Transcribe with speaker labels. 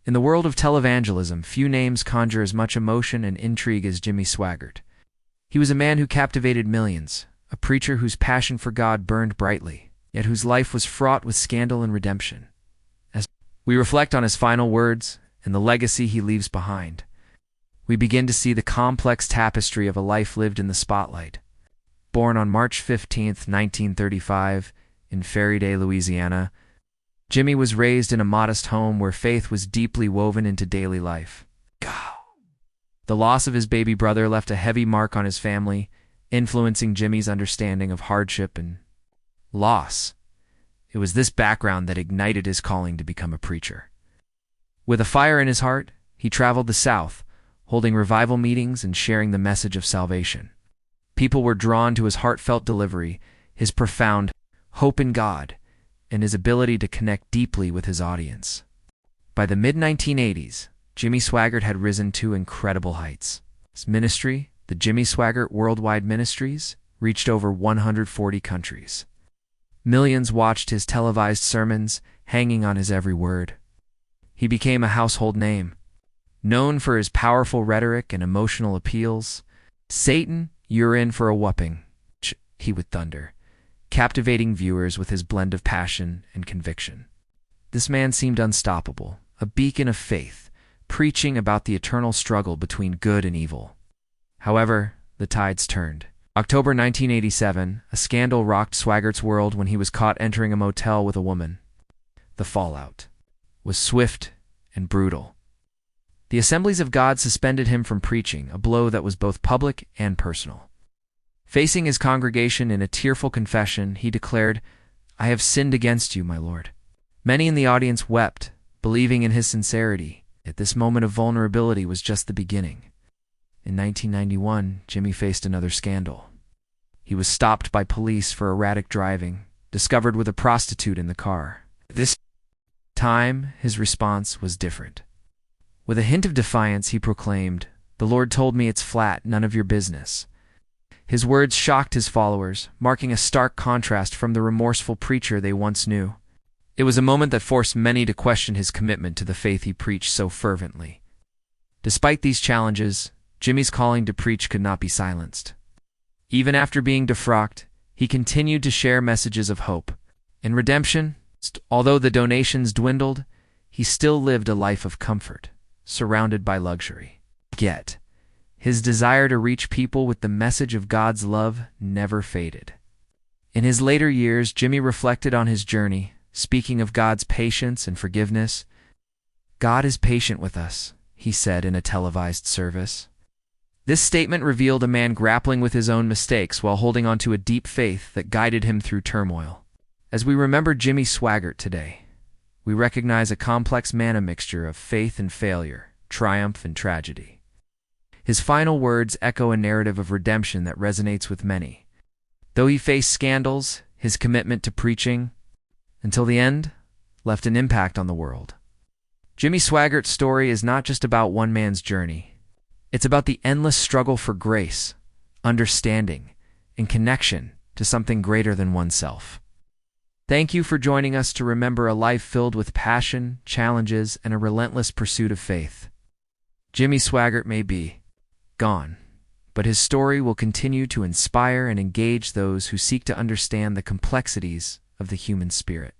Speaker 1: In the world of televangelism, few names conjure as much emotion and intrigue as Jimmy Swaggart. He was a man who captivated millions, a preacher whose passion for God burned brightly, yet whose life was fraught with scandal and redemption. As we reflect on his final words and the legacy he leaves behind, we begin to see the complex tapestry of a life lived in the spotlight. Born on March 15, 1935, in Ferriday, Louisiana, Jimmy was raised in a modest home where faith was deeply woven into daily life. The loss of his baby brother left a heavy mark on his family, influencing Jimmy's understanding of hardship and loss. It was this background that ignited his calling to become a preacher. With a fire in his heart, he traveled the South, holding revival meetings and sharing the message of salvation. People were drawn to his heartfelt delivery, his profound hope in God, and his ability to connect deeply with his audience. By the mid-1980s, Jimmy Swaggart had risen to incredible heights. His ministry, the Jimmy Swaggart Worldwide Ministries, reached over 140 countries. Millions watched his televised sermons, hanging on his every word. He became a household name. Known for his powerful rhetoric and emotional appeals, "Satan, you're in for a whooping," he would thunder, captivating viewers with his blend of passion and conviction. This man seemed unstoppable, a beacon of faith, preaching about the eternal struggle between good and evil. However, the tides turned. October 1987, a scandal rocked Swaggart's world when he was caught entering a motel with a woman. The fallout was swift and brutal. The Assemblies of God suspended him from preaching, a blow that was both public and personal. Facing his congregation in a tearful confession, he declared, "I have sinned against you, my Lord." Many in the audience wept, believing in his sincerity. Yet this moment of vulnerability was just the beginning. In 1991, Jimmy faced another scandal. He was stopped by police for erratic driving, discovered with a prostitute in the car. This time, his response was different. With a hint of defiance, he proclaimed, "The Lord told me it's flat, none of your business." His words shocked his followers, marking a stark contrast from the remorseful preacher they once knew. It was a moment that forced many to question his commitment to the faith he preached so fervently. Despite these challenges, Jimmy's calling to preach could not be silenced. Even after being defrocked, he continued to share messages of hope and redemption. Although the donations dwindled, he still lived a life of comfort, surrounded by luxury. Yet, his desire to reach people with the message of God's love never faded. In his later years, Jimmy reflected on his journey, speaking of God's patience and forgiveness. "God is patient with us," he said in a televised service. This statement revealed a man grappling with his own mistakes while holding on to a deep faith that guided him through turmoil. As we remember Jimmy Swaggart today, we recognize a complex man, a mixture of faith and failure, triumph and tragedy. His final words echo a narrative of redemption that resonates with many. Though he faced scandals, his commitment to preaching, until the end, left an impact on the world. Jimmy Swaggart's story is not just about one man's journey. It's about the endless struggle for grace, understanding, and connection to something greater than oneself. Thank you for joining us to remember a life filled with passion, challenges, and a relentless pursuit of faith. Jimmy Swaggart may be gone, but his story will continue to inspire and engage those who seek to understand the complexities of the human spirit.